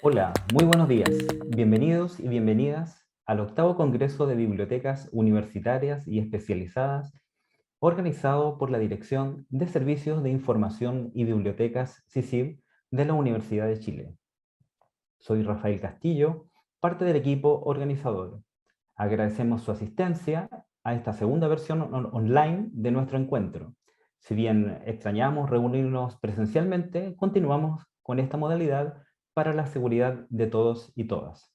Hola, muy buenos días. Bienvenidos y bienvenidas al octavo Congreso de Bibliotecas Universitarias y Especializadas, organizado por la Dirección de Servicios de Información y Bibliotecas SISIB de la Universidad de Chile. Soy Rafael Castillo, parte del equipo organizador. Agradecemos su asistencia a esta segunda versión online de nuestro encuentro. Si bien extrañamos reunirnos presencialmente, continuamos con esta modalidad para la seguridad de todos y todas.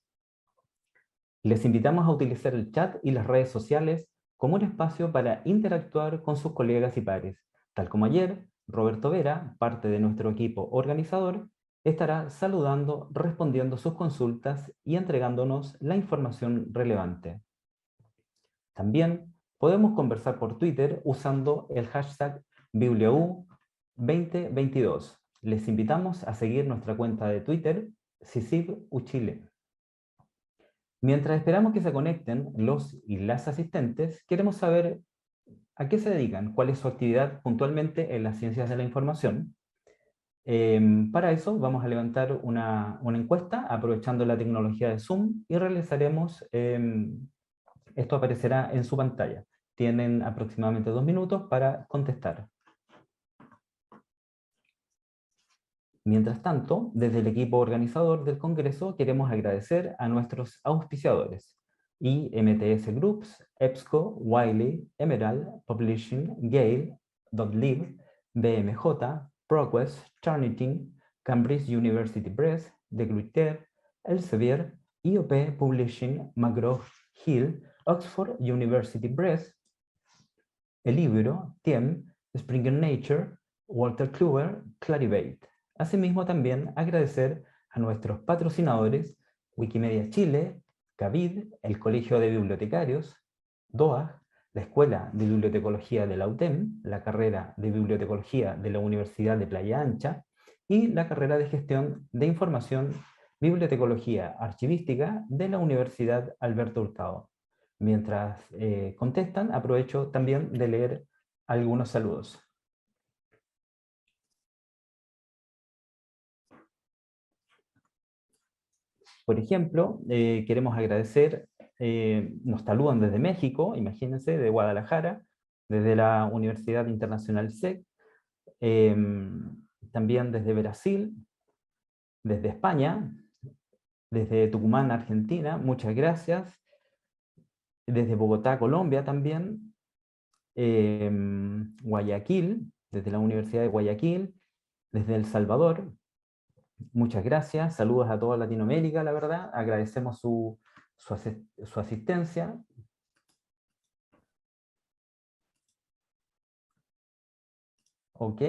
Les invitamos a utilizar el chat y las redes sociales como un espacio para interactuar con sus colegas y pares. Tal como ayer, 𝗪𝗏𝗀𝗀, parte de nuestro equipo organizador, estará saludando, respondiendo sus consultas y entregándonos la información relevante. También podemos conversar por Twitter usando el hashtag 𝗔𝗹𝗲𝗅𝗶2022. Les invitamos a seguir nuestra cuenta de Twitter, SISIB Chile. Mientras esperamos que se conecten los y las asistentes, queremos saber a qué se dedican, cuál es su actividad puntualmente en las ciencias de la información. Para eso vamos a levantar una encuesta aprovechando la tecnología de Zoom y realizaremos, esto aparecerá en su pantalla. Tienen aproximadamente 2 minutos para contestar. Mientras tanto, desde el equipo organizador del Congreso queremos agradecer a nuestros auspiciadores, IMTS Groups, 𝗪𝗂𝗱𝗀, Wiley, Emerald, Publishing, 𝗔𝗹𝗲𝗅𝗶, BMJ, ProQuest, Turnitin, Cambridge University Press, 𝗔𝗹𝗲𝗅𝗶, IOP Publishing, 𝗪𝗏𝗍𝗄, Oxford University Press, el libro, TIEM, Springer Nature, 𝗪𝗏𝗀𝗀𝗀. Asimismo, también agradecer a nuestros patrocinadores, Wikimedia Chile, 𝗪𝗂𝗏𝗀, el Colegio de Bibliotecarios, 𝗂𝗂𝗃, la Escuela de Bibliotecología de la UTEM, la carrera de Bibliotecología de la Universidad de Playa Ancha y la carrera de Gestión de Información Bibliotecología Archivística de la Universidad Alberto Hurtado. Mientras contestan, aprovecho también de leer algunos saludos. Por ejemplo, queremos agradecer, nos saludan desde México, imagínense, de Guadalajara, desde la Universidad Internacional SEC, también desde Brasil, desde España, desde Tucumán, Argentina, muchas gracias, desde Bogotá, Colombia también, Guayaquil, desde la Universidad de Guayaquil, desde El Salvador. Muchas gracias, saludos a toda Latinoamérica, la verdad, agradecemos su asistencia. Ok.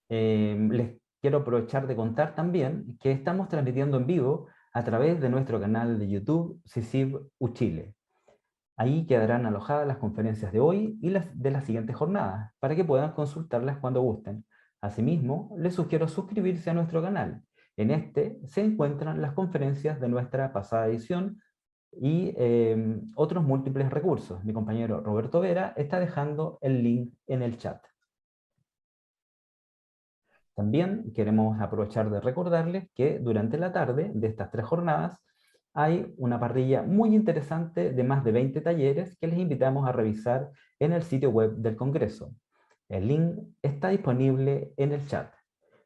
Les quiero aprovechar de contar también que estamos transmitiendo en vivo a través de nuestro canal de YouTube, SISIB Chile. Ahí quedarán alojadas las conferencias de hoy y las de las siguientes jornadas, para que puedan consultarlas cuando gusten. Asimismo, les sugiero suscribirse a nuestro canal. En este se encuentran las conferencias de nuestra pasada edición y otros múltiples recursos. Mi compañero 𝗪𝗏𝗀𝗀𝗀 está dejando el link en el chat. También queremos aprovechar de recordarles que durante la tarde de estas 3 jornadas hay una parrilla muy interesante de más de 20 talleres que les invitamos a revisar en el sitio web del Congreso. El link está disponible en el chat.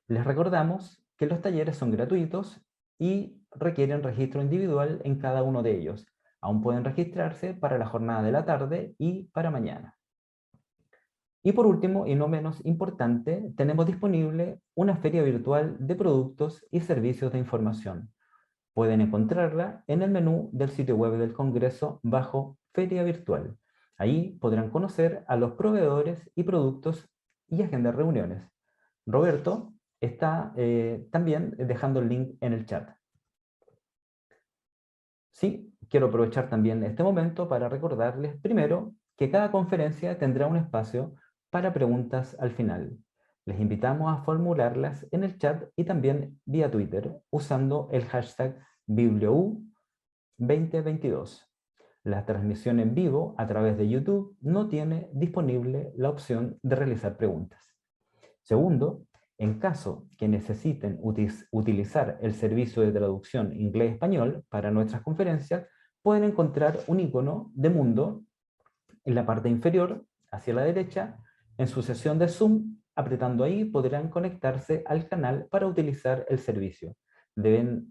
Les recordamos que los talleres son gratuitos y requieren registro individual en cada uno de ellos. Aún pueden registrarse para la jornada de la tarde y para mañana. Y por último, y no menos importante, tenemos disponible una feria virtual de productos y servicios de información. Pueden encontrarla en el menú del sitio web del Congreso bajo Feria Virtual. Ahí podrán conocer a los proveedores y productos y agendar reuniones. Roberto está también dejando el link en el chat. Sí, quiero aprovechar también este momento para recordarles primero que cada conferencia tendrá un espacio para preguntas al final. Les invitamos a formularlas en el chat y también vía Twitter usando el hashtag @𝗪𝗏𝗀𝗀𝗀2022. La transmisión en vivo a través de YouTube no tiene disponible la opción de realizar preguntas. Segundo, En caso que necesiten utilizar el servicio de traducción inglés-español para nuestras conferencias, pueden encontrar un icono de mundo en la parte inferior, hacia la derecha, en su sesión de Zoom. Apretando ahí podrán conectarse al canal para utilizar el servicio. Deben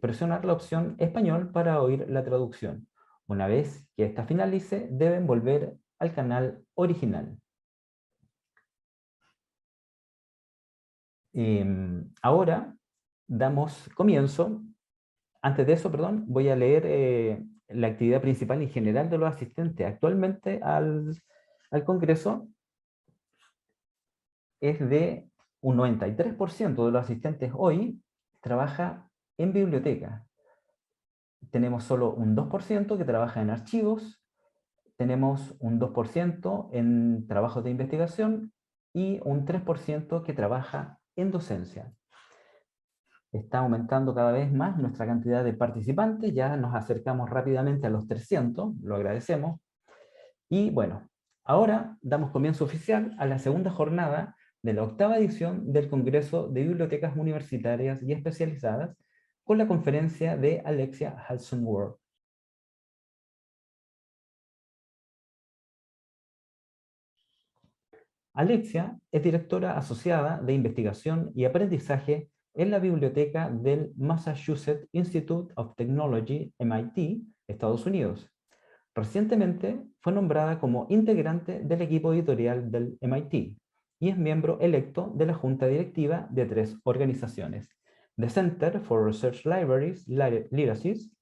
presionar la opción español para oír la traducción. Una vez que esta finalice, deben volver al canal original. Ahora damos comienzo. Antes de eso, perdón, voy a leer la actividad principal en general de los asistentes actualmente al Congreso. Es de un 93% de los asistentes hoy trabaja en biblioteca. Tenemos solo un 2% que trabaja en archivos, tenemos un 2% en trabajos de investigación y un 3% que trabaja en docencia. Está aumentando cada vez más nuestra cantidad de participantes, ya nos acercamos rápidamente a los 300, lo agradecemos. Y bueno, ahora damos comienzo oficial a la segunda jornada de la 8ª edición del Congreso de Bibliotecas Universitarias y Especializadas con la conferencia de 𝗖cie HDZ. Alexa es directora asociada de investigación y aprendizaje en la biblioteca del Massachusetts Institute of Technology, MIT, Estados Unidos. Recientemente fue nombrada como integrante del equipo editorial del MIT y es miembro electo de la junta directiva de 3 organizaciones: The Center for Research Libraries Literacies,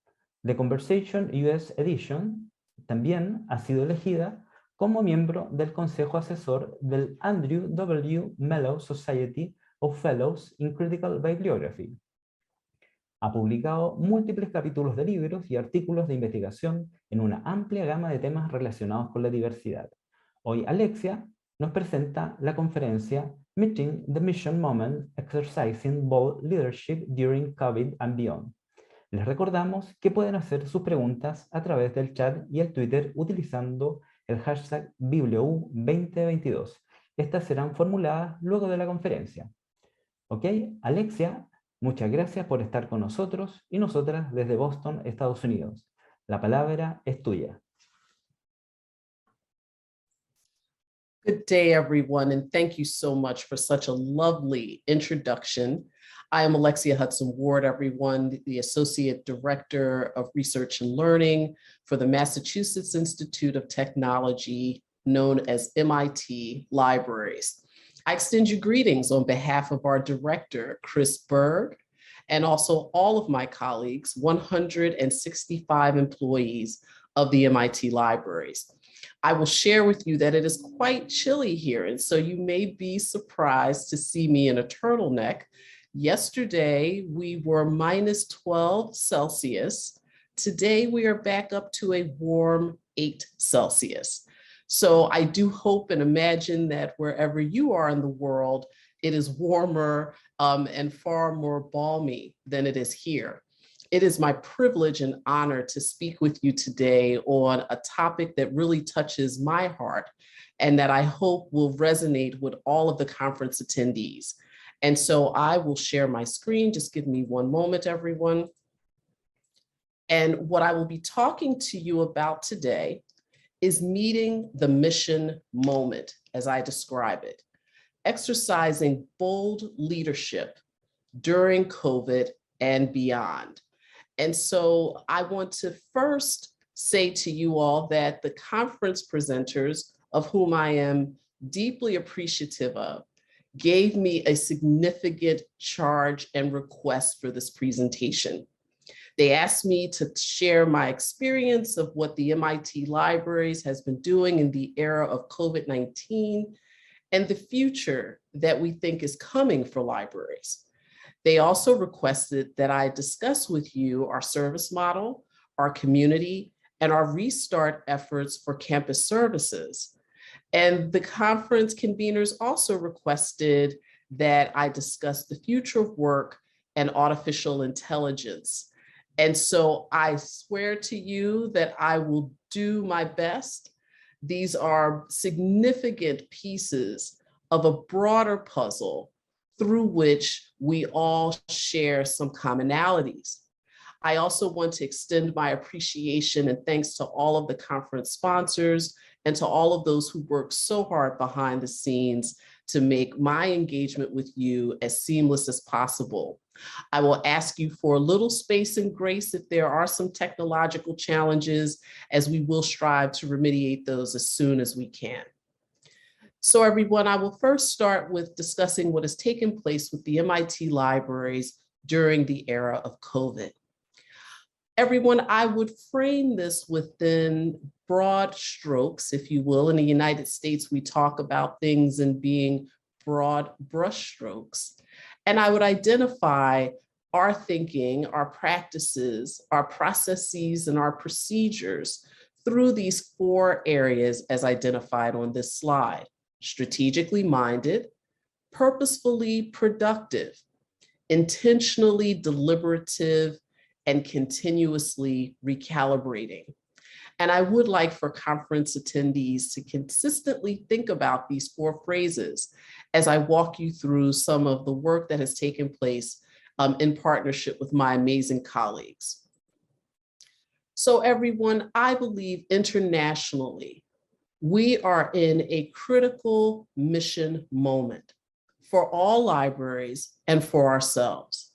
The Conversation US Edition. También ha sido elegida como miembro del consejo asesor del 𝗔𝗹𝗲𝘅𝗶 Society of Fellows in Critical Bibliography. Ha publicado múltiples capítulos de libros y artículos de investigación en una amplia gama de temas relacionados con la diversidad. Hoy Alexa nos presenta la conferencia Meeting the Mission Moment, Exercising Bold Leadership During COVID and Beyond. Les recordamos que pueden hacer sus preguntas a través del chat y el Twitter utilizando el hashtag #BiblioU2022. Estas serán formuladas luego de la conferencia. ¿Ok? Alexa, muchas gracias por estar con nosotros y nosotras desde Boston, Estados Unidos. La palabra es tuya. Good day, everyone, and thank you so much for such a lovely introduction. I am 𝗖cie HDZ, everyone, the Associate Director of Research and Learning for the Massachusetts Institute of Technology, known as MIT Libraries. I extend you greetings on behalf of our director, Chris Berg, and also all of my colleagues, 165 employees of the MIT Libraries. I will share with you that it is quite chilly here, and so you may be surprised to see me in a turtleneck. Yesterday, we were -12°C. Today, we are back up to a warm 8°C. So I do hope and imagine that wherever you are in the world, it is warmer and far more balmy than it is here. It is my privilege and honor to speak with you today on a topic that really touches my heart and that I hope will resonate with all of the conference attendees. And so I will share my screen. Just give me one moment, everyone. And what I will be talking to you about today is meeting the mission moment, as I describe it, exercising bold leadership during COVID and beyond. And so I want to first say to you all that the conference presenters, of whom I am deeply appreciative of, gave me a significant charge and request for this presentation. They asked me to share my experience of what the MIT Libraries has been doing in the era of COVID-19 and the future that we think is coming for libraries. They also requested that I discuss with you our service model, our community, and our restart efforts for campus services. And the conference conveners also requested that I discuss the future of work and artificial intelligence. And so I swear to you that I will do my best. These are significant pieces of a broader puzzle through which we all share some commonalities. I also want to extend my appreciation and thanks to all of the conference sponsors and to all of those who work so hard behind the scenes to make my engagement with you as seamless as possible. I will ask you for a little space and grace if there are some technological challenges, as we will strive to remediate those as soon as we can. So everyone, I will first start with discussing what has taken place with the MIT libraries during the era of COVID. Everyone, I would frame this within broad strokes, if you will. In the United States, we talk about things in being broad brushstrokes. And I would identify our thinking, our practices, our processes, and our procedures through these 4 areas as identified on this slide: strategically minded, purposefully productive, intentionally deliberative, and continuously recalibrating. And I would like for conference attendees to consistently think about these 4 phrases as I walk you through some of the work that has taken place in partnership with my amazing colleagues. So everyone, I believe internationally, we are in a critical mission moment for all libraries and for ourselves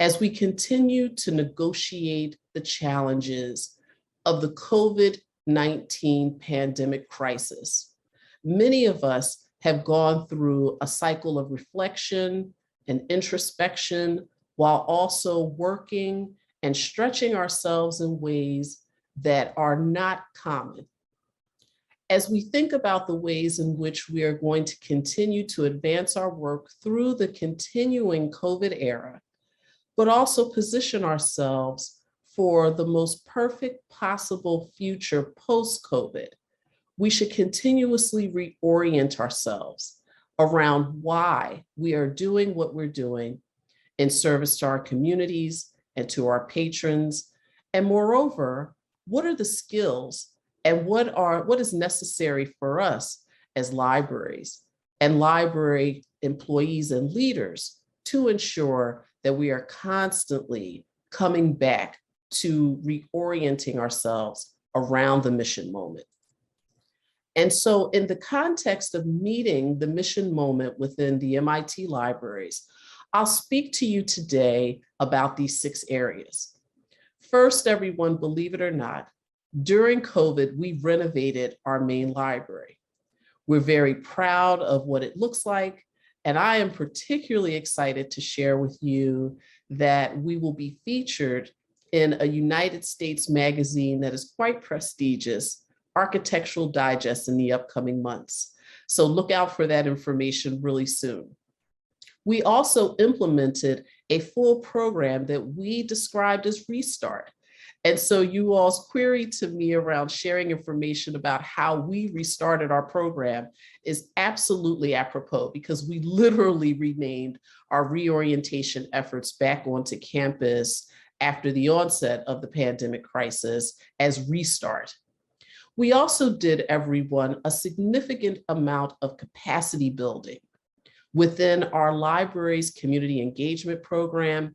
as we continue to negotiate the challenges of the COVID-19 pandemic crisis. Many of us have gone through a cycle of reflection and introspection while also working and stretching ourselves in ways that are not common. As we think about the ways in which we are going to continue to advance our work through the continuing COVID era, but also position ourselves for the most perfect possible future post-COVID, we should continuously reorient ourselves around why we are doing what we're doing in service to our communities and to our patrons. And moreover, what are the skills and what is necessary for us as libraries and library employees and leaders to ensure that we are constantly coming back to reorienting ourselves around the mission moment. And so in the context of meeting the mission moment within the MIT libraries, I'll speak to you today about these 6 areas. First, everyone, believe it or not, during COVID, we renovated our main library. We're very proud of what it looks like, and I am particularly excited to share with you that we will be featured in a United States magazine that is quite prestigious, Architectural Digest, in the upcoming months. So look out for that information really soon. We also implemented a full program that we described as Restart. And so you all's query to me around sharing information about how we restarted our program is absolutely apropos, because we literally renamed our reorientation efforts back onto campus after the onset of the pandemic crisis as Restart. We also did, everyone, a significant amount of capacity building within our library's community engagement program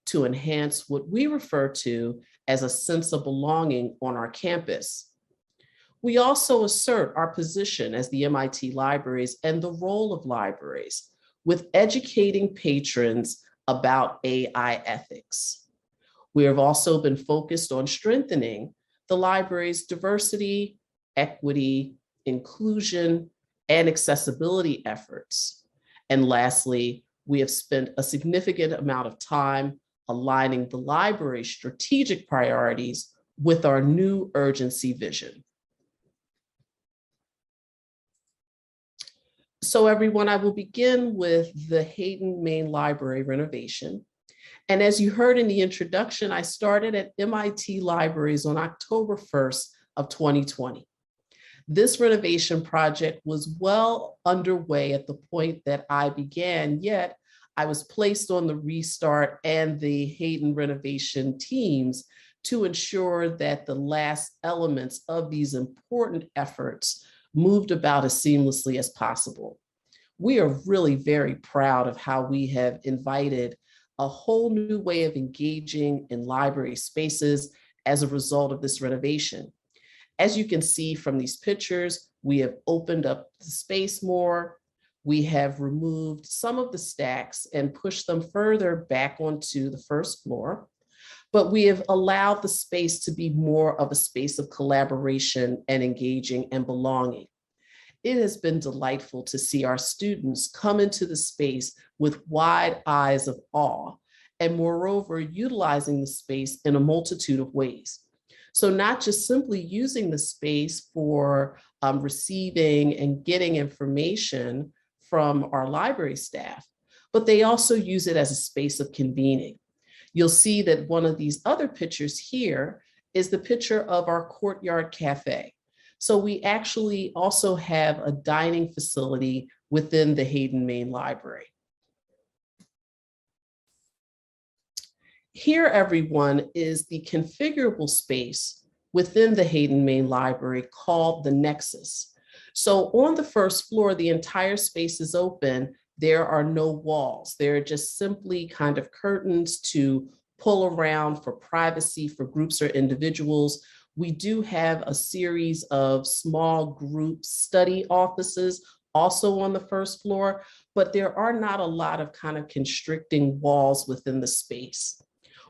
to enhance what we refer to as a sense of belonging on our campus. We also assert our position as the MIT libraries and the role of libraries with educating patrons about AI ethics. We have also been focused on strengthening the library's diversity, equity, inclusion, and accessibility efforts. And lastly, we have spent a significant amount of time aligning the library's strategic priorities with our new urgency vision. So everyone, I will begin with the Hayden Main Library renovation. And as you heard in the introduction, I started at MIT Libraries on October 1st of 2020. This renovation project was well underway at the point that I began, yet I was placed on the Restart and the Hayden renovation teams to ensure that the last elements of these important efforts moved about as seamlessly as possible. we are really very proud of how we have invited a whole new way of engaging in library spaces as a result of this renovation. As you can see from these pictures, we have opened up the space more. We have removed some of the stacks and pushed them further back onto the first floor, but we have allowed the space to be more of a space of collaboration and engaging and belonging. It has been delightful to see our students come into the space with wide eyes of awe, and moreover, utilizing the space in a multitude of ways. So not just simply using the space for receiving and getting information from our library staff, but they also use it as a space of convening. You'll see that one of these other pictures here is the picture of our courtyard cafe. So we actually also have a dining facility within the Hayden Main Library. Here, everyone, is the configurable space within the Hayden Main Library called the Nexus. So on the first floor, the entire space is open. There are no walls. They're just simply kind of curtains to pull around for privacy for groups or individuals. We do have a series of small group study offices also on the first floor, but there are not a lot of kind of constricting walls within the space.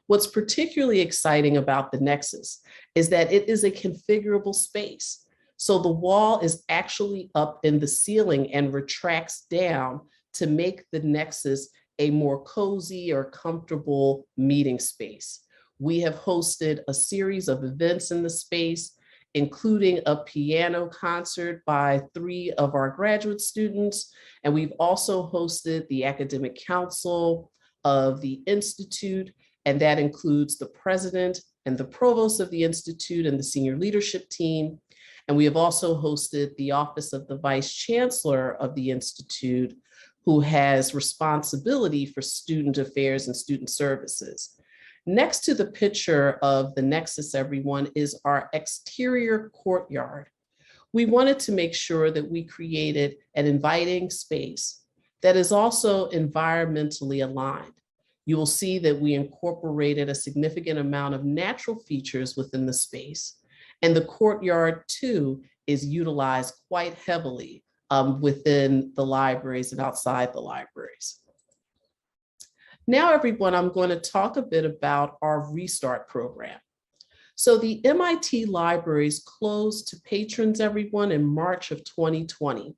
What's particularly exciting about the Nexus is that it is a configurable space. So the wall is actually up in the ceiling and retracts down to make the Nexus a more cozy or comfortable meeting space. We have hosted a series of events in the space, including a piano concert by 3 of our graduate students. And we've also hosted the academic council of the Institute, and that includes the president and the provost of the Institute and the senior leadership team. And we have also hosted the office of the vice chancellor of the Institute, who has responsibility for student affairs and student services. Next to the picture of the Nexus, everyone, is our exterior courtyard. We wanted to make sure that we created an inviting space that is also environmentally aligned. You will see that we incorporated a significant amount of natural features within the space, and the courtyard too is utilized quite heavily within the libraries and outside the libraries. Now, everyone, I'm going to talk a bit about our Restart program. So the MIT libraries closed to patrons, everyone, in March of 2020,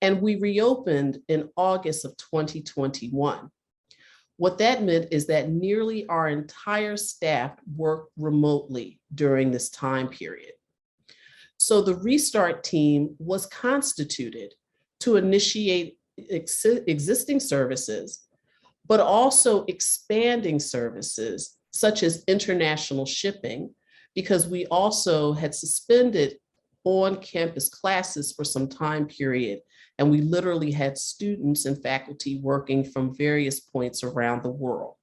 and we reopened in August of 2021. What that meant is that nearly our entire staff worked remotely during this time period. So the Restart team was constituted to initiate existing services, but also expanding services such as international shipping, because we also had suspended on-campus classes for some time period, and we literally had students and faculty working from various points around the world.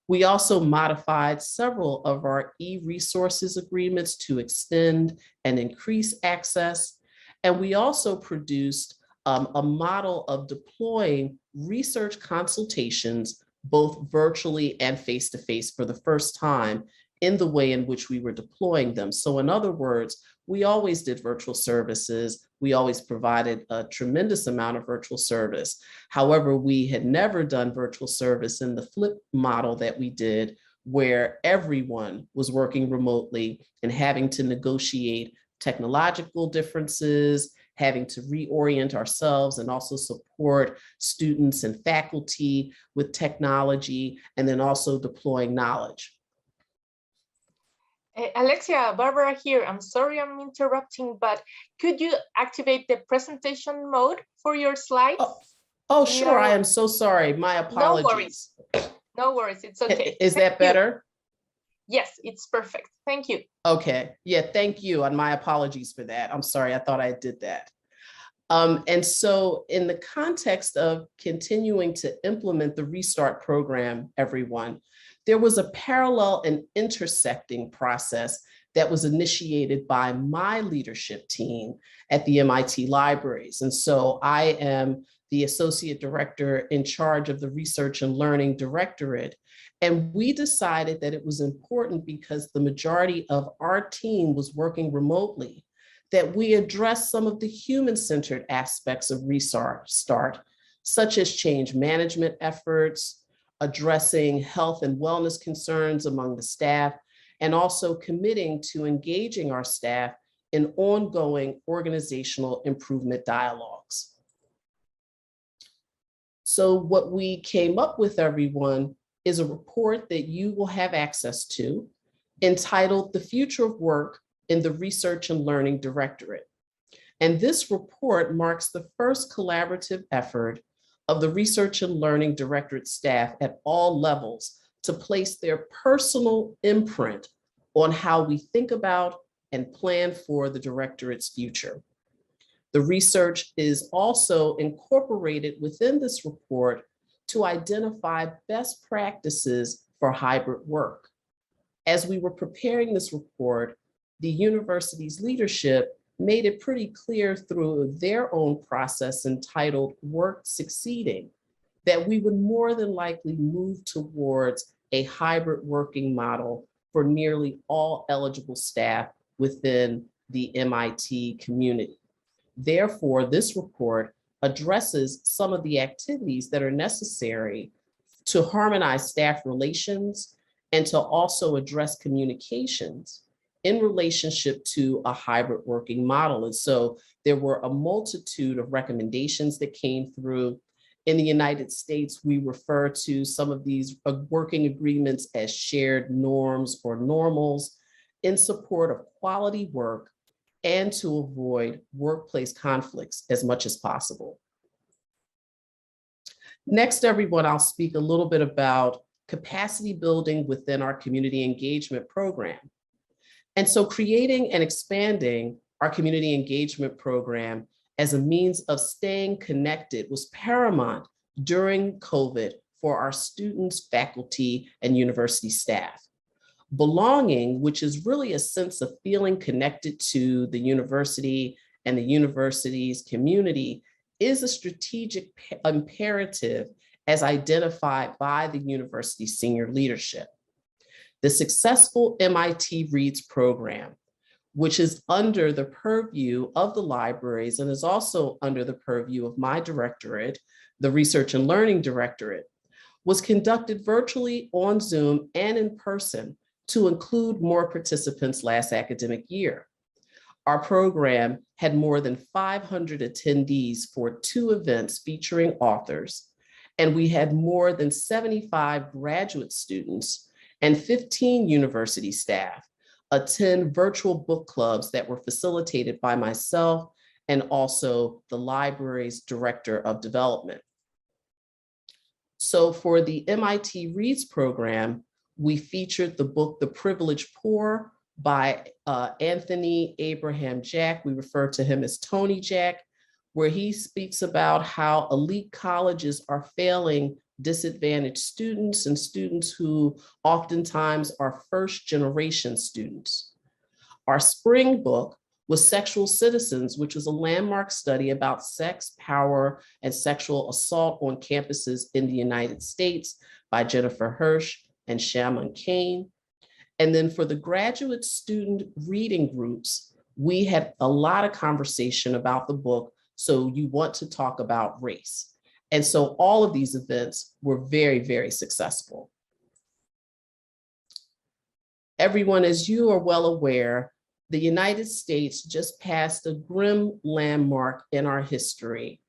We also modified several of our e-resources agreements to extend and increase access. And we also produced a model of deploying research consultations, both virtually and face-to-face for the first time in the way in which we were deploying them. So in other words, we always did virtual services. We always provided a tremendous amount of virtual service. However, we had never done virtual service in the flip model that we did, where everyone was working remotely and having to negotiate technological differences, having to reorient ourselves and also support students and faculty with technology, and then also deploying knowledge. Alexia, Barbara here. I'm sorry I'm interrupting, but could you activate the presentation mode for your slides? Oh, sure. I am so sorry. My apologies. No worries. No worries. It's okay. Is that better? Yes, it's perfect. Thank you. Okay. Yeah, thank you. And my apologies for that. I'm sorry. I thought I did that. And so in the context of continuing to implement the Restart program, everyone, there was a parallel and intersecting process that was initiated by my leadership team at the MIT libraries. And so I am the associate director in charge of the Research and Learning Directorate. And we decided that it was important, because the majority of our team was working remotely, that we address some of the human-centered aspects of Restart, such as change management efforts, addressing health and wellness concerns among the staff, and also committing to engaging our staff in ongoing organizational improvement dialogues. So what we came up with, everyone, is a report that you will have access to, entitled "The Future of Work in the Research and Learning Directorate." And this report marks the first collaborative effort of the Research and Learning Directorate staff at all levels to place their personal imprint on how we think about and plan for the Directorate's future. The research is also incorporated within this report to identify best practices for hybrid work. As we were preparing this report, the university's leadership made it pretty clear through their own process entitled "Work Succeeding" that we would more than likely move towards a hybrid working model for nearly all eligible staff within the MIT community. Therefore, this report addresses some of the activities that are necessary to harmonize staff relations and to also address communications in relationship to a hybrid working model. And so there were a multitude of recommendations that came through. In the United States, we refer to some of these working agreements as shared norms or normals in support of quality work and to avoid workplace conflicts as much as possible. Next, everyone, I'll speak a little bit about capacity building within our community engagement program. And so creating and expanding our community engagement program as a means of staying connected was paramount during COVID for our students, faculty, and university staff. Belonging, which is really a sense of feeling connected to the university and the university's community, is a strategic imperative as identified by the university's senior leadership. The successful MIT Reads program, which is under the purview of the libraries and is also under the purview of my directorate, the Research and Learning Directorate, was conducted virtually on Zoom and in person to include more participants last academic year. Our program had more than 500 attendees for 2 events featuring authors, and we had more than 75 graduate students and 15 university staff attend virtual book clubs that were facilitated by myself and also the library's director of development. So for the MIT Reads program, we featured the book, The Privileged Poor by Anthony Abraham Jack. We refer to him as Tony Jack, where he speaks about how elite colleges are failing disadvantaged students and students who oftentimes are first-generation students. Our spring book was Sexual Citizens, which was a landmark study about sex, power, and sexual assault on campuses in the United States by Jennifer Hirsch and Shaman Kane. And then for the graduate student reading groups, we had a lot of conversation about the book, So You Want to Talk About Race. And so all of these events were very, very successful. Everyone, as you are well aware, the United States just passed a grim landmark in our history,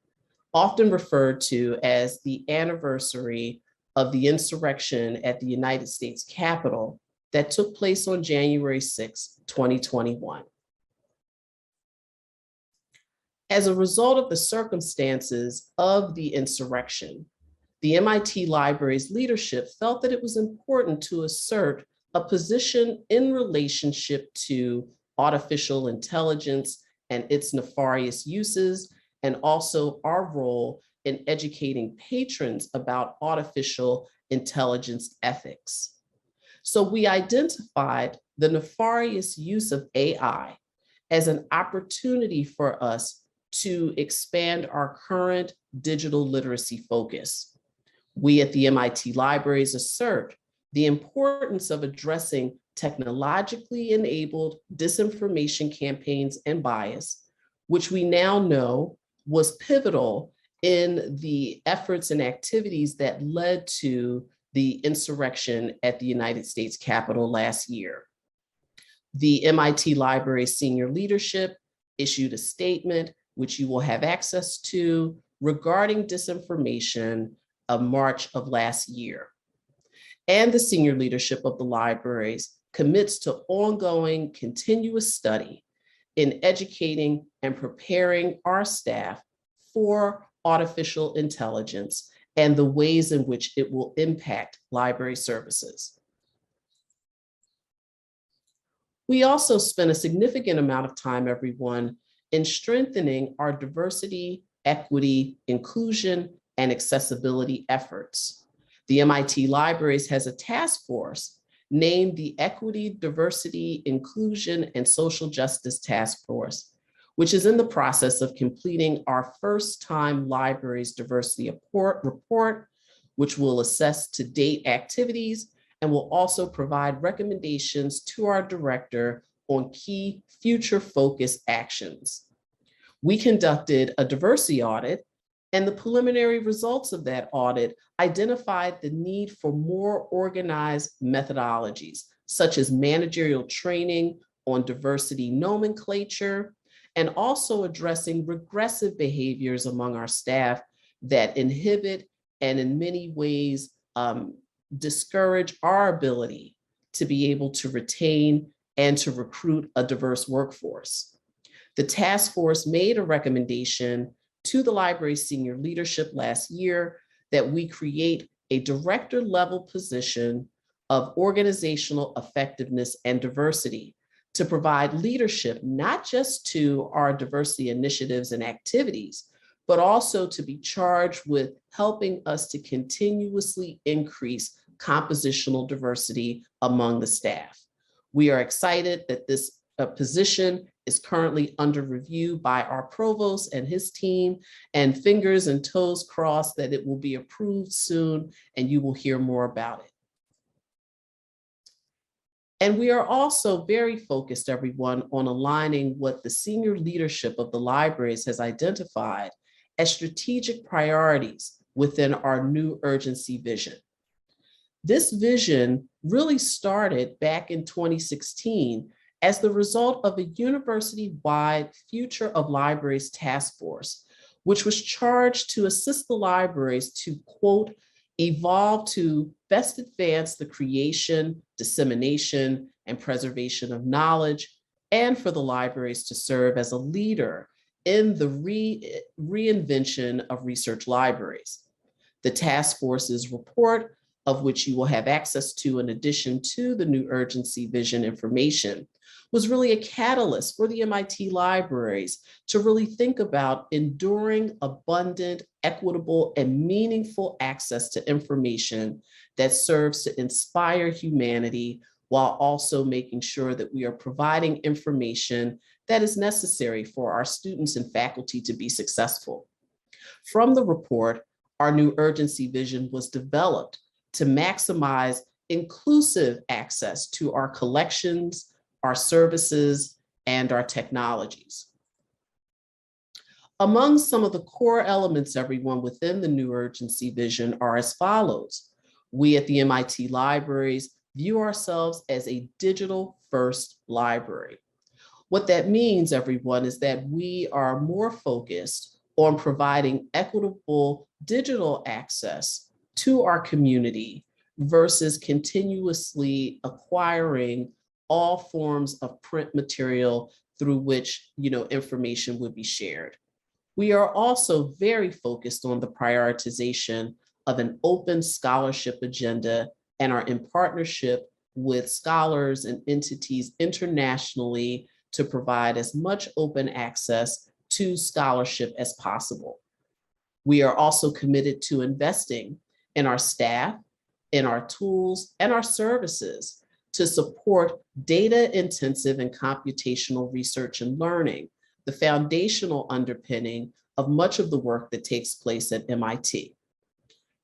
often referred to as the anniversary of the insurrection at the United States Capitol that took place on January 6, 2021. As a result of the circumstances of the insurrection, the MIT Library's leadership felt that it was important to assert a position in relationship to artificial intelligence and its nefarious uses, and also our role in educating patrons about artificial intelligence ethics. So we identified the nefarious use of AI as an opportunity for us to expand our current digital literacy focus. We at the MIT Libraries assert the importance of addressing technologically enabled disinformation campaigns and bias, which we now know was pivotal in the efforts and activities that led to the insurrection at the United States Capitol last year. The MIT Library senior leadership issued a statement, which you will have access to, regarding disinformation of March of last year. And the senior leadership of the libraries commits to ongoing continuous study in educating and preparing our staff for artificial intelligence and the ways in which it will impact library services. We also spend a significant amount of time, everyone, in strengthening our diversity, equity, inclusion, and accessibility efforts. The MIT Libraries has a task force named the Equity, Diversity, Inclusion, and Social Justice Task Force, which is in the process of completing our first-time libraries diversity report, which will assess to-date activities and will also provide recommendations to our director on key future-focused actions. We conducted a diversity audit, and the preliminary results of that audit identified the need for more organized methodologies, such as managerial training on diversity nomenclature, and also addressing regressive behaviors among our staff that inhibit and in many ways discourage our ability to be able to retain and to recruit a diverse workforce. The task force made a recommendation to the library's senior leadership last year that we create a director level position of organizational effectiveness and diversity to provide leadership, not just to our diversity initiatives and activities, but also to be charged with helping us to continuously increase compositional diversity among the staff. We are excited that this position is currently under review by our provost and his team, and fingers and toes crossed that it will be approved soon and you will hear more about it. And we are also very focused, everyone, on aligning what the senior leadership of the libraries has identified as strategic priorities within our new urgency vision. This vision really started back in 2016 as the result of a university-wide Future of Libraries task force, which was charged to assist the libraries to, quote, evolve to best advance the creation, dissemination, and preservation of knowledge, and for the libraries to serve as a leader in the reinvention of research libraries. The task force's report, of which you will have access to in addition to the new urgency vision information, was really a catalyst for the MIT Libraries to really think about enduring, abundant, equitable, and meaningful access to information that serves to inspire humanity while also making sure that we are providing information that is necessary for our students and faculty to be successful. From the report, our new urgency vision was developed to maximize inclusive access to our collections, our services, and our technologies. Among some of the core elements, everyone, within the new urgency vision are as follows. We at the MIT Libraries view ourselves as a digital-first library. What that means, everyone, is that we are more focused on providing equitable digital access to our community versus continuously acquiring all forms of print material through which, information would be shared. We are also very focused on the prioritization of an open scholarship agenda and are in partnership with scholars and entities internationally to provide as much open access to scholarship as possible. We are also committed to investing in our staff, in our tools, and our services to support data-intensive and computational research and learning, the foundational underpinning of much of the work that takes place at MIT.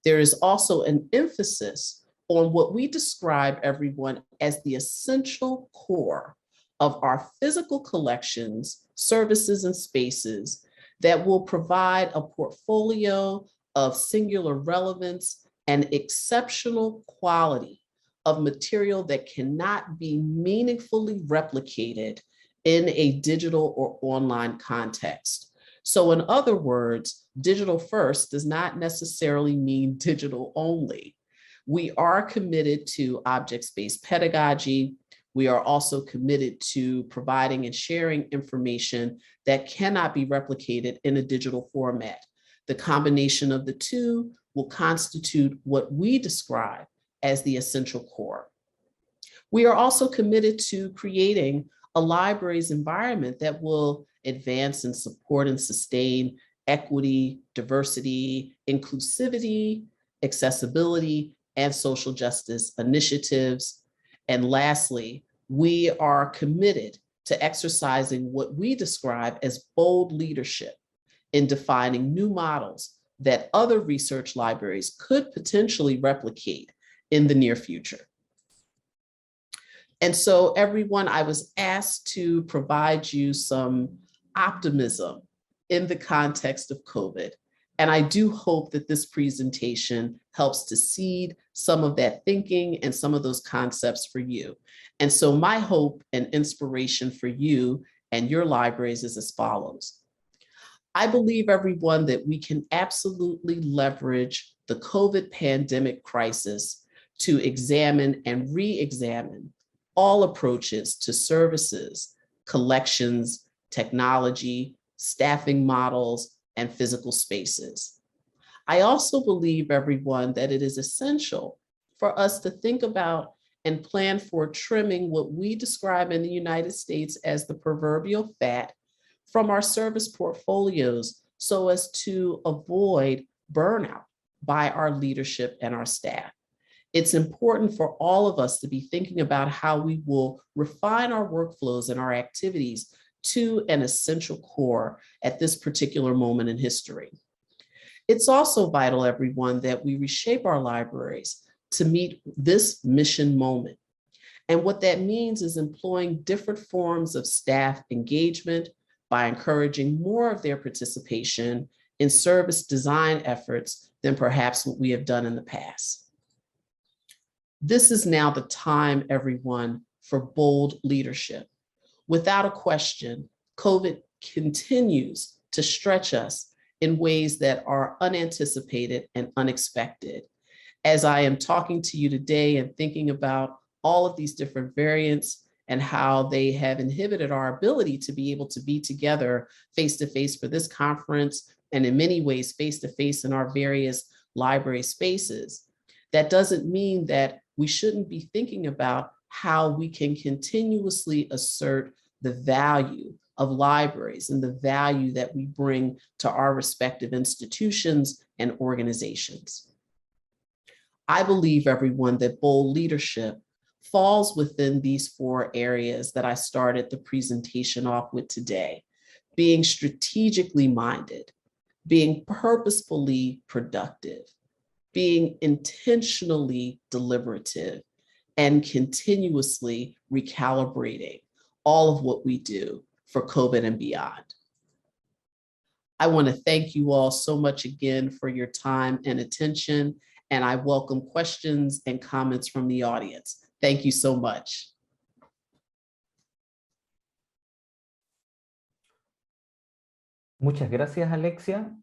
There is also an emphasis on what we describe, everyone, as the essential core of our physical collections, services, and spaces that will provide a portfolio of singular relevance and exceptional quality of material that cannot be meaningfully replicated in a digital or online context. So in other words, digital first does not necessarily mean digital only. We are committed to object-based pedagogy. We are also committed to providing and sharing information that cannot be replicated in a digital format. The combination of the two will constitute what we describe as the essential core. We are also committed to creating a library's environment that will advance and support and sustain equity, diversity, inclusivity, accessibility, and social justice initiatives. And lastly, we are committed to exercising what we describe as bold leadership in defining new models that other research libraries could potentially replicate in the near future. And so everyone, I was asked to provide you some optimism in the context of COVID. And I do hope that this presentation helps to seed some of that thinking and some of those concepts for you. And so my hope and inspiration for you and your libraries is as follows. I believe, everyone, that we can absolutely leverage the COVID pandemic crisis to examine and re-examine all approaches to services, collections, technology, staffing models, and physical spaces. I also believe, everyone, that it is essential for us to think about and plan for trimming what we describe in the United States as the proverbial fat from our service portfolios so as to avoid burnout by our leadership and our staff. It's important for all of us to be thinking about how we will refine our workflows and our activities to an essential core at this particular moment in history. It's also vital, everyone, that we reshape our libraries to meet this mission moment. And what that means is employing different forms of staff engagement by encouraging more of their participation in service design efforts than perhaps what we have done in the past. This is now the time, everyone, for bold leadership. Without a question, COVID continues to stretch us in ways that are unanticipated and unexpected. As I am talking to you today and thinking about all of these different variants and how they have inhibited our ability to be able to be together face-to-face for this conference, and in many ways face-to-face in our various library spaces, that doesn't mean that we shouldn't be thinking about how we can continuously assert the value of libraries and the value that we bring to our respective institutions and organizations. I believe, everyone, that bold leadership falls within these four areas that I started the presentation off with today: being strategically minded, being purposefully productive, being intentionally deliberative, and continuously recalibrating all of what we do for COVID and beyond. I want to thank you all so much again for your time and attention, and I welcome questions and comments from the audience. Thank you so much. Muchas gracias, Alexia,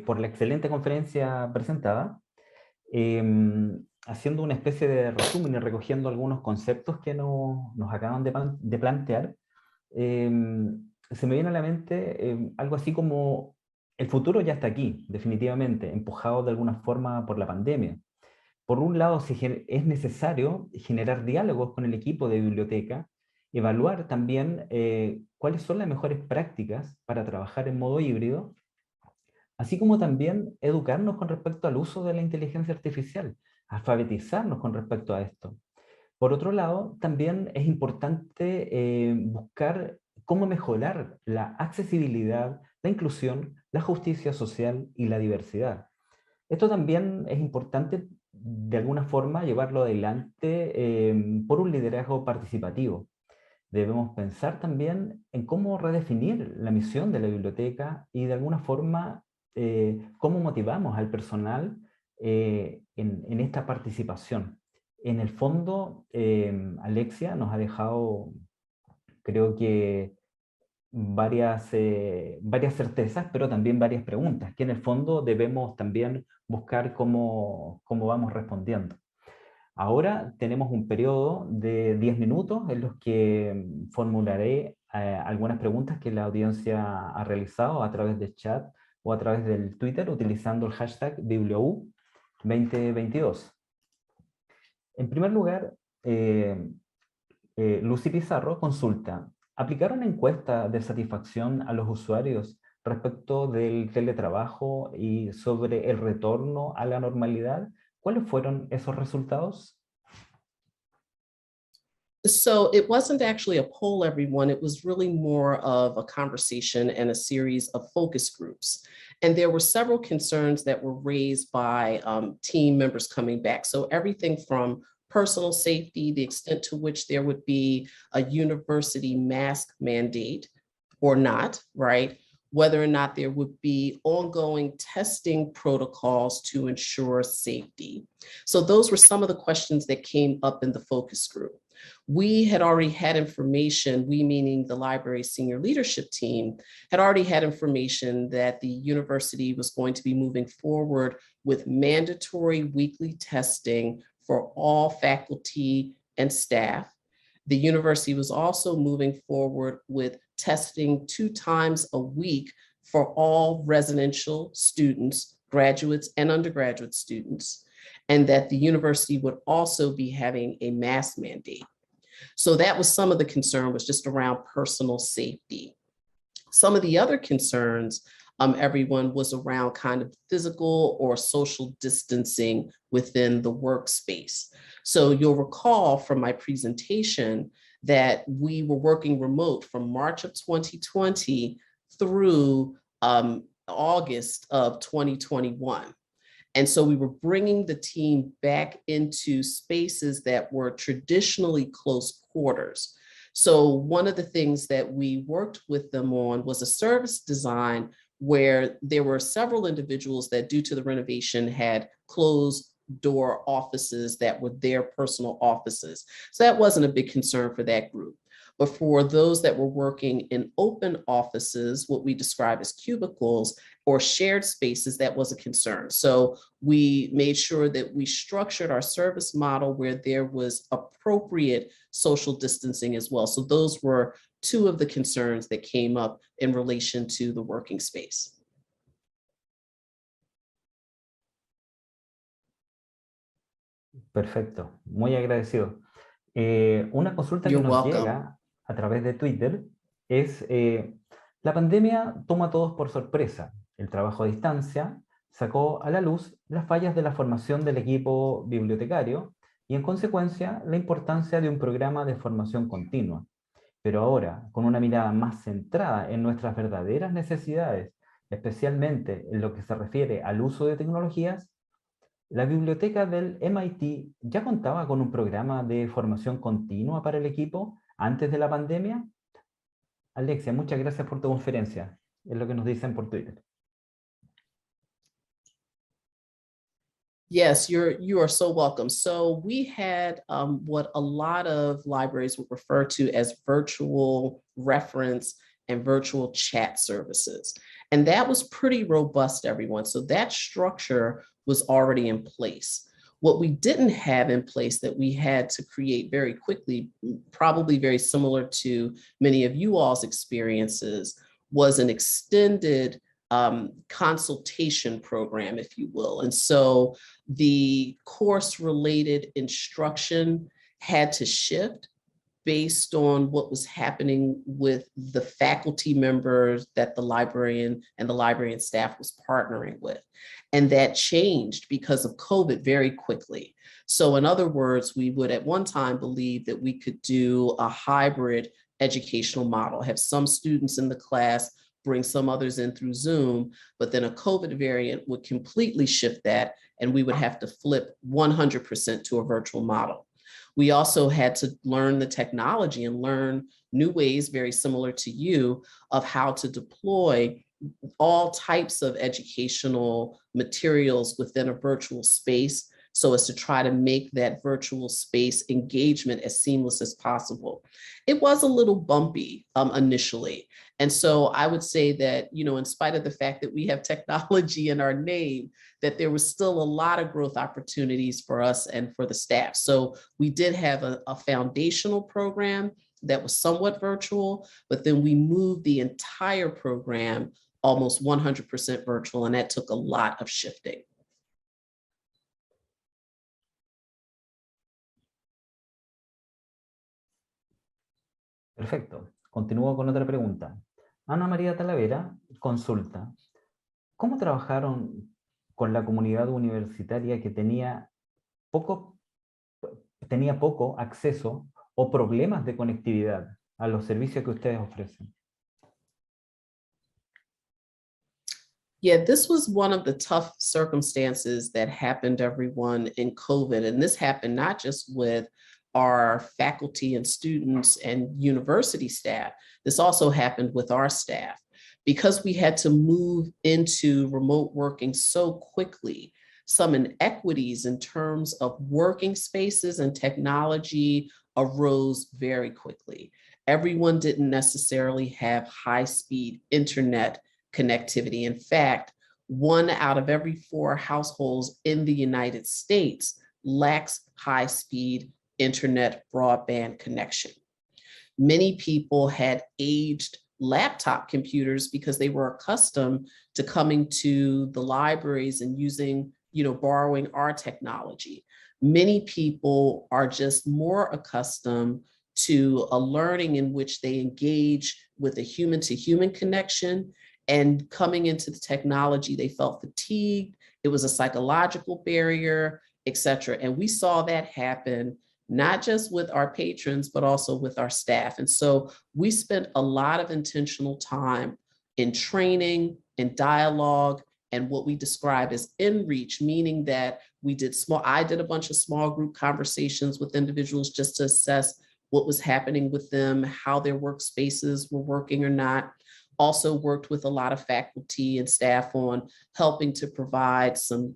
por la excelente conferencia presentada. Haciendo una especie de resumen y recogiendo algunos conceptos que nos acaban de plantear, se me viene a la mente algo así como el futuro ya está aquí, definitivamente, empujado de alguna forma por la pandemia. Por un lado, es necesario generar diálogos con el equipo de biblioteca, evaluar también cuáles son las mejores prácticas para trabajar en modo híbrido, así como también educarnos con respecto al uso de la inteligencia artificial, alfabetizarnos con respecto a esto. Por otro lado, también es importante buscar cómo mejorar la accesibilidad, la inclusión, la justicia social y la diversidad. Esto también es importante de alguna forma llevarlo adelante por un liderazgo participativo. Debemos pensar también en cómo redefinir la misión de la biblioteca y de alguna forma cómo motivamos al personal en esta participación. En el fondo, Alexia nos ha dejado, creo que, varias certezas, pero también varias preguntas, que en el fondo debemos también buscar cómo vamos respondiendo. Ahora tenemos un periodo de 10 minutos en los que formularé algunas preguntas que la audiencia ha realizado a través del chat o a través del Twitter utilizando el hashtag #BiblioU2022. En primer lugar, 𝗔𝗂𝗱𝗀𝗀 Pizarro consulta: ¿aplicaron encuesta de satisfacción a los usuarios respecto del teletrabajo y sobre el retorno a la normalidad? ¿Cuáles fueron esos resultados? So it wasn't actually a poll, everyone. It was really more of a conversation and a series of focus groups. And there were several concerns that were raised by team members coming back. So everything from personal safety, the extent to which there would be a university mask mandate or not, right? Whether or not there would be ongoing testing protocols to ensure safety. So those were some of the questions that came up in the focus group. We had already had information, we meaning the library senior leadership team, had already had information that the university was going to be moving forward with mandatory weekly testing for all faculty and staff. The university was also moving forward with testing 2 times a week for all residential students, graduates and undergraduate students, and that the university would also be having a mask mandate. So that was some of the concern, was just around personal safety. Some of the other concerns, everyone, was around kind of physical or social distancing within the workspace. So you'll recall from my presentation that we were working remote from March of 2020 through August of 2021. And so we were bringing the team back into spaces that were traditionally close quarters. So one of the things that we worked with them on was a service design where there were several individuals that, due to the renovation, had closed door offices that were their personal offices. So that wasn't a big concern for that group. But for those that were working in open offices, what we describe as cubicles or shared spaces, that was a concern. So we made sure that we structured our service model where there was appropriate social distancing as well. So those were 2 of the concerns that came up in relation to the working space. Perfecto, muy agradecido. Una consulta que You're nos welcome. llega a través de Twitter es: la pandemia toma a todos por sorpresa. El trabajo a distancia sacó a la luz las fallas de la formación del equipo bibliotecario y, en consecuencia, la importancia de un programa de formación continua. Pero ahora, con una mirada más centrada en nuestras verdaderas necesidades, especialmente en lo que se refiere al uso de tecnologías, ¿la biblioteca del MIT ya contaba con un programa de formación continua para el equipo antes de la pandemia? Alexia, muchas gracias por tu conferencia. Es lo que nos dicen por Twitter. Yes, you are so welcome. So we had what a lot of libraries would refer to as virtual reference and virtual chat services. And that was pretty robust, everyone. So that structure was already in place. What we didn't have in place that we had to create very quickly, probably very similar to many of you all's experiences, was an extended consultation program, if you will. And so the course-related instruction had to shift based on what was happening with the faculty members that the librarian and the librarian staff was partnering with. And that changed because of COVID very quickly. So in other words, we would at one time believe that we could do a hybrid educational model, have some students in the class, bring some others in through Zoom, but then a COVID variant would completely shift that, and we would have to flip 100% to a virtual model. We also had to learn the technology and learn new ways, very similar to you, of how to deploy all types of educational materials within a virtual space, so as to try to make that virtual space engagement as seamless as possible. It was a little bumpy initially. And so I would say that, in spite of the fact that we have technology in our name, that there was still a lot of growth opportunities for us and for the staff. So we did have a foundational program that was somewhat virtual, but then we moved the entire program almost 100% virtual, and that took a lot of shifting. Perfecto. Continúo con otra pregunta. Ana María Talavera consulta, ¿cómo trabajaron con la comunidad universitaria que tenía poco acceso o problemas de conectividad a los servicios que ustedes ofrecen? Yeah, this was one of the tough circumstances that happened to everyone in COVID. And this happened not just with our faculty and students and university staff. This also happened with our staff. Because we had to move into remote working so quickly, some inequities in terms of working spaces and technology arose very quickly. Everyone didn't necessarily have high-speed internet connectivity. In fact, 1 out of every 4 households in the United States lacks high-speed internet broadband connection. Many people had aged laptop computers because they were accustomed to coming to the libraries and using, borrowing our technology. Many people are just more accustomed to a learning in which they engage with a human-to-human connection, and coming into the technology, they felt fatigued. It was a psychological barrier, etc. And we saw that happen not just with our patrons, but also with our staff. And so we spent a lot of intentional time in training, in dialogue, and what we describe as in-reach, meaning that I did a bunch of small group conversations with individuals just to assess what was happening with them, how their workspaces were working or not. Also worked with a lot of faculty and staff on helping to provide some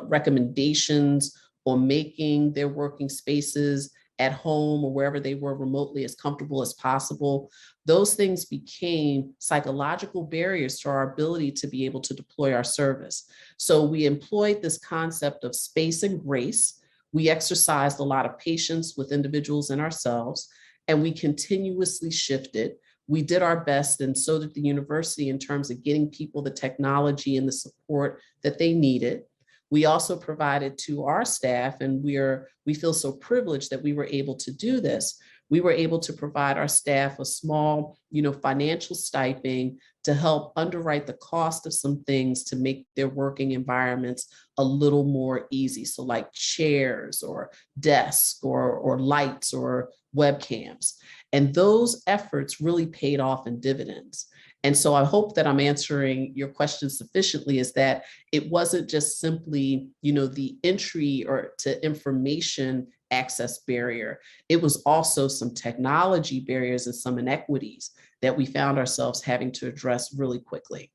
recommendations or making their working spaces at home or wherever they were remotely as comfortable as possible. Those things became psychological barriers to our ability to be able to deploy our service. So we employed this concept of space and grace. We exercised a lot of patience with individuals and ourselves, and we continuously shifted. We did our best, and so did the university, in terms of getting people the technology and the support that they needed. We also provided to our staff, and we feel so privileged that we were able to do this. We were able to provide our staff a small, financial stipend to help underwrite the cost of some things to make their working environments a little more easy. So like chairs or desks or lights or webcams. And those efforts really paid off in dividends. And so I hope that I'm answering your question sufficiently, is that it wasn't just simply, the entry or to information access barrier. It was also some technology barriers and some inequities that we found ourselves having to address really quickly.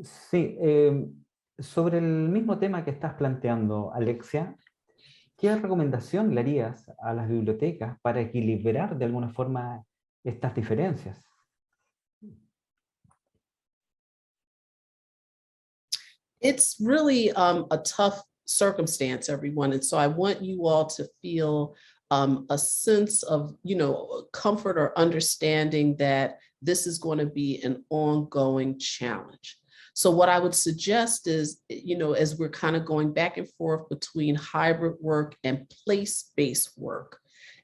Sí, sobre el mismo tema que estás planteando, Alexia, ¿qué recomendación le harías a las bibliotecas para equilibrar de alguna forma estas diferencias? It's really a tough circumstance, everyone. And so I want you all to feel a sense of, comfort or understanding that this is going to be an ongoing challenge. So what I would suggest is, as we're kind of going back and forth between hybrid work and place-based work,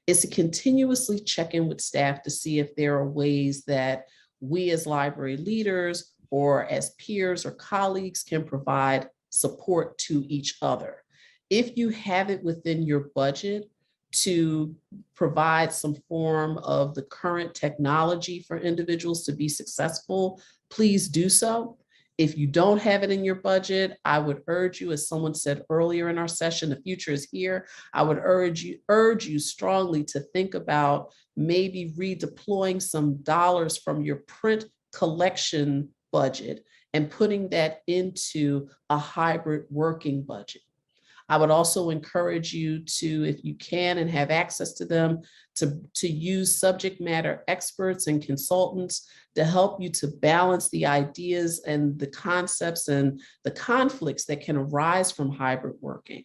is to continuously check in with staff to see if there are ways that we as library leaders or as peers or colleagues can provide support to each other. If you have it within your budget to provide some form of the current technology for individuals to be successful, please do so. If you don't have it in your budget, I would urge you, as someone said earlier in our session, the future is here. I would urge you strongly to think about maybe redeploying some dollars from your print collection budget and putting that into a hybrid working budget. I would also encourage you to, if you can and have access to them, to use subject matter experts and consultants to help you to balance the ideas and the concepts and the conflicts that can arise from hybrid working.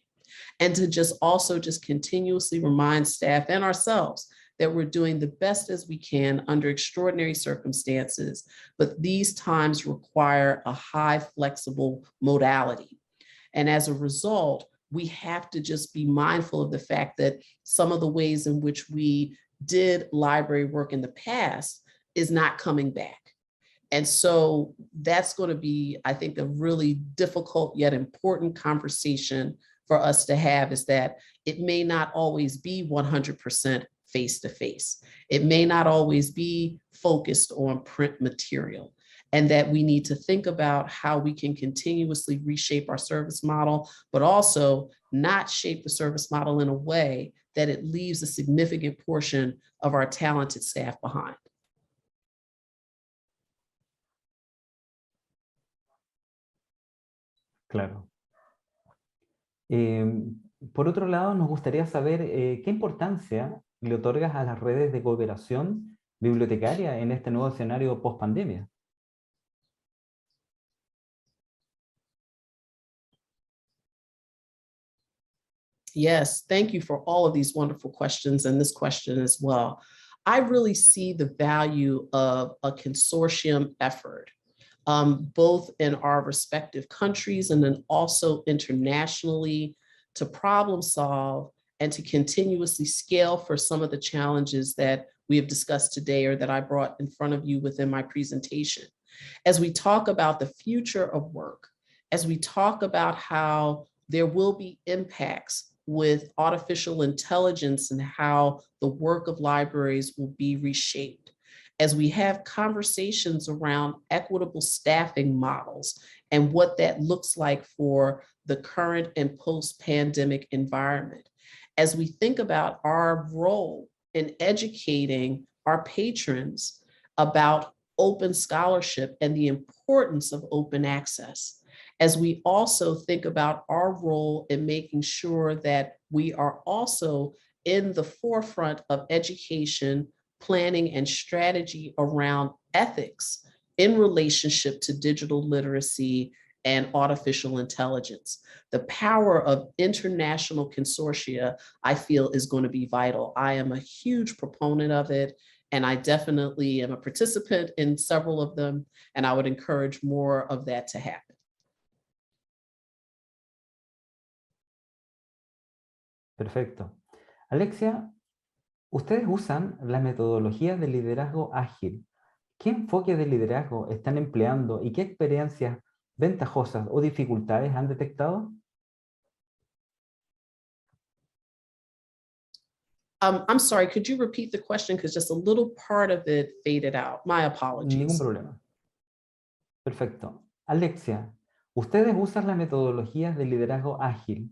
And to just also just continuously remind staff and ourselves that we're doing the best as we can under extraordinary circumstances, but these times require a high flexible modality. And as a result, we have to just be mindful of the fact that some of the ways in which we did library work in the past is not coming back. And so that's going to be, I think, a really difficult yet important conversation for us to have, is that it may not always be 100% face-to-face. It may not always be focused on print material, and that we need to think about how we can continuously reshape our service model, but also not shape the service model in a way that it leaves a significant portion of our talented staff behind. Claro. Por otro lado, nos gustaría saber qué importancia le otorgas a las redes de cooperación bibliotecaria en este nuevo escenario post-pandemia. Yes, thank you for all of these wonderful questions and this question as well. I really see the value of a consortium effort, both in our respective countries and then also internationally, to problem solve and to continuously scale for some of the challenges that we have discussed today, or that I brought in front of you within my presentation. As we talk about the future of work, as we talk about how there will be impacts with artificial intelligence and how the work of libraries will be reshaped, as we have conversations around equitable staffing models and what that looks like for the current and post-pandemic environment, as we think about our role in educating our patrons about open scholarship and the importance of open access, as we also think about our role in making sure that we are also in the forefront of education, planning, and strategy around ethics in relationship to digital literacy and artificial intelligence. The power of international consortia, I feel, is going to be vital. I am a huge proponent of it, and I definitely am a participant in several of them, and I would encourage more of that to happen. Perfecto. Alexia, ustedes usan las metodologías de liderazgo ágil. ¿Qué enfoques de liderazgo están empleando y qué experiencias ventajosas o dificultades han detectado? I'm sorry, could you repeat the question? Because just a little part of it faded out. My apologies. Ningún problema. Perfecto. Alexia, ustedes usan las metodologías de liderazgo ágil.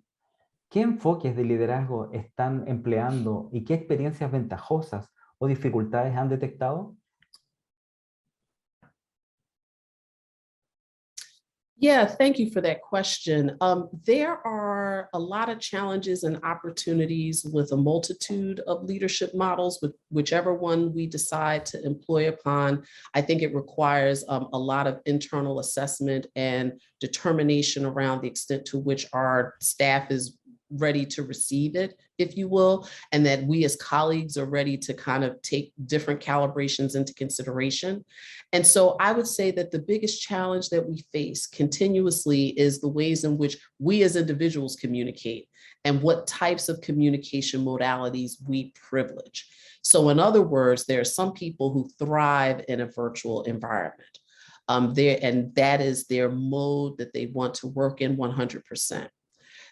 ¿Qué enfoques de liderazgo están empleando y qué experiencias ventajosas o dificultades han detectado? Yeah, thank you for that question. There are a lot of challenges and opportunities with a multitude of leadership models, with whichever one we decide to employ upon. I think it requires a lot of internal assessment and determination around the extent to which our staff is ready to receive it, if you will, and that we as colleagues are ready to kind of take different calibrations into consideration. And so I would say that the biggest challenge that we face continuously is the ways in which we as individuals communicate and what types of communication modalities we privilege. So in other words, there are some people who thrive in a virtual environment, and that is their mode that they want to work in 100%.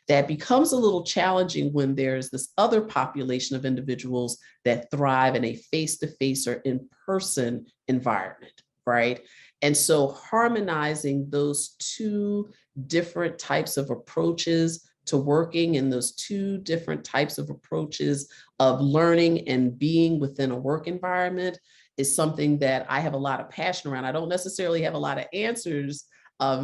that becomes a little challenging when there's this other population of individuals that thrive in a face-to-face or in-person environment, right? And so harmonizing those two different types of approaches to working and those two different types of approaches of learning and being within a work environment is something that I have a lot of passion around. I don't necessarily have a lot of answers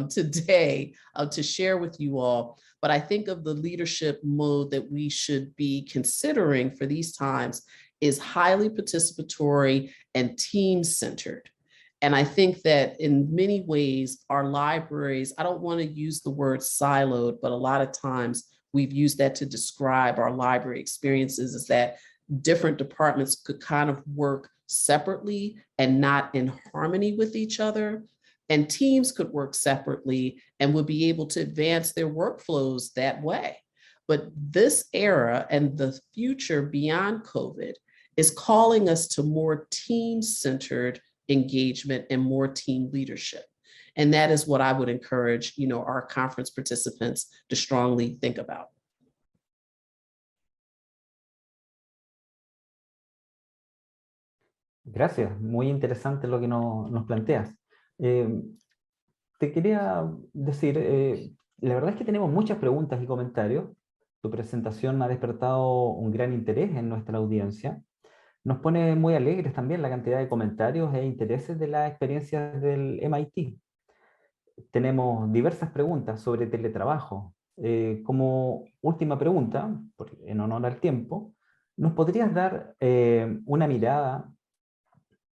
today to share with you all, but I think of the leadership mode that we should be considering for these times is highly participatory and team-centered. And I think that in many ways, our libraries, I don't want to use the word siloed, but a lot of times we've used that to describe our library experiences, is that different departments could kind of work separately and not in harmony with each other. And teams could work separately and would be able to advance their workflows that way. But this era and the future beyond COVID is calling us to more team-centered engagement and more team leadership. And that is what I would encourage, our conference participants to strongly think about. Gracias, muy interesante lo que nos planteas. Te quería decir, la verdad es que tenemos muchas preguntas y comentarios. Tu presentación ha despertado un gran interés en nuestra audiencia. Nos pone muy alegres también la cantidad de comentarios e intereses de las experiencias del MIT. Tenemos diversas preguntas sobre teletrabajo. Como última pregunta, en honor al tiempo, ¿nos podrías dar una mirada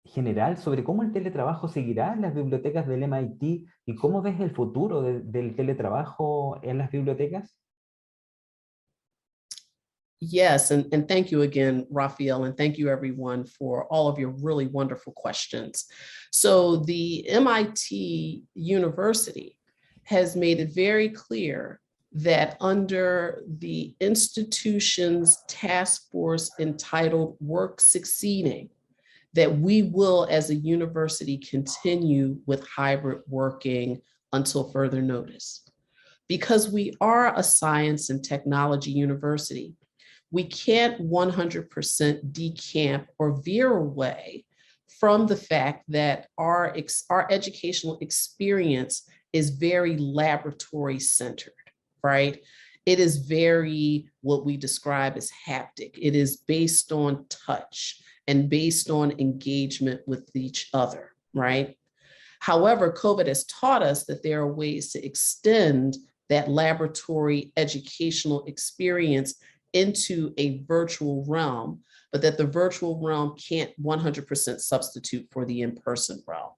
general sobre cómo el teletrabajo seguirá en las bibliotecas del MIT y cómo ves el futuro del teletrabajo en las bibliotecas? Yes, and thank you again, Raphael, and thank you everyone for all of your really wonderful questions. So the MIT University has made it very clear that under the institution's task force entitled Work Succeeding, that we will as a university continue with hybrid working until further notice. Because we are a science and technology university, we can't 100% decamp or veer away from the fact that our educational experience is very laboratory centered, right? It is very what we describe as haptic. It is based on touch and based on engagement with each other, right? However, COVID has taught us that there are ways to extend that laboratory educational experience into a virtual realm, but that the virtual realm can't 100% substitute for the in-person realm.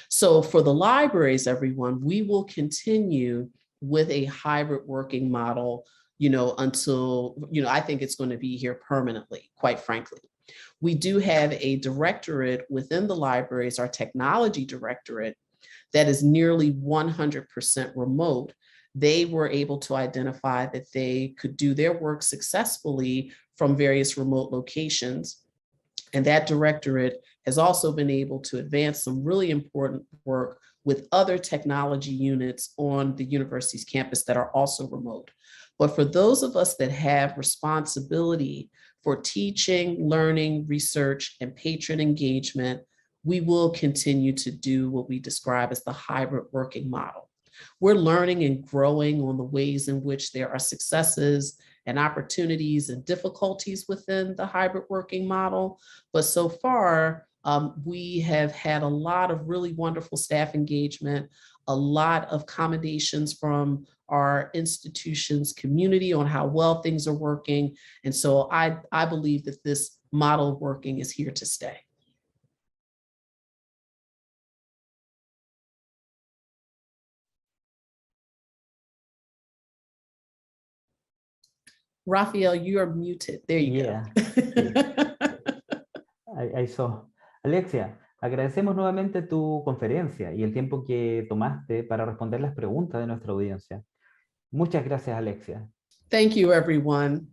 So for the libraries, everyone, we will continue with a hybrid working model, until, I think it's going to be here permanently, quite frankly. We do have a directorate within the libraries, our technology directorate, that is nearly 100% remote. They were able to identify that they could do their work successfully from various remote locations. And that directorate has also been able to advance some really important work with other technology units on the university's campus that are also remote. But for those of us that have responsibility for teaching, learning, research, and patron engagement, we will continue to do what we describe as the hybrid working model. We're learning and growing on the ways in which there are successes and opportunities and difficulties within the hybrid working model. But so far, we have had a lot of really wonderful staff engagement, a lot of commendations from our institution's community on how well things are working. And so I believe that this model of working is here to stay. Raphael, you are muted. There you go. I saw. Alexia, agradecemos nuevamente tu conferencia y el tiempo que tomaste para responder las preguntas de nuestra audiencia. Muchas gracias, Alexia. Thank you, everyone.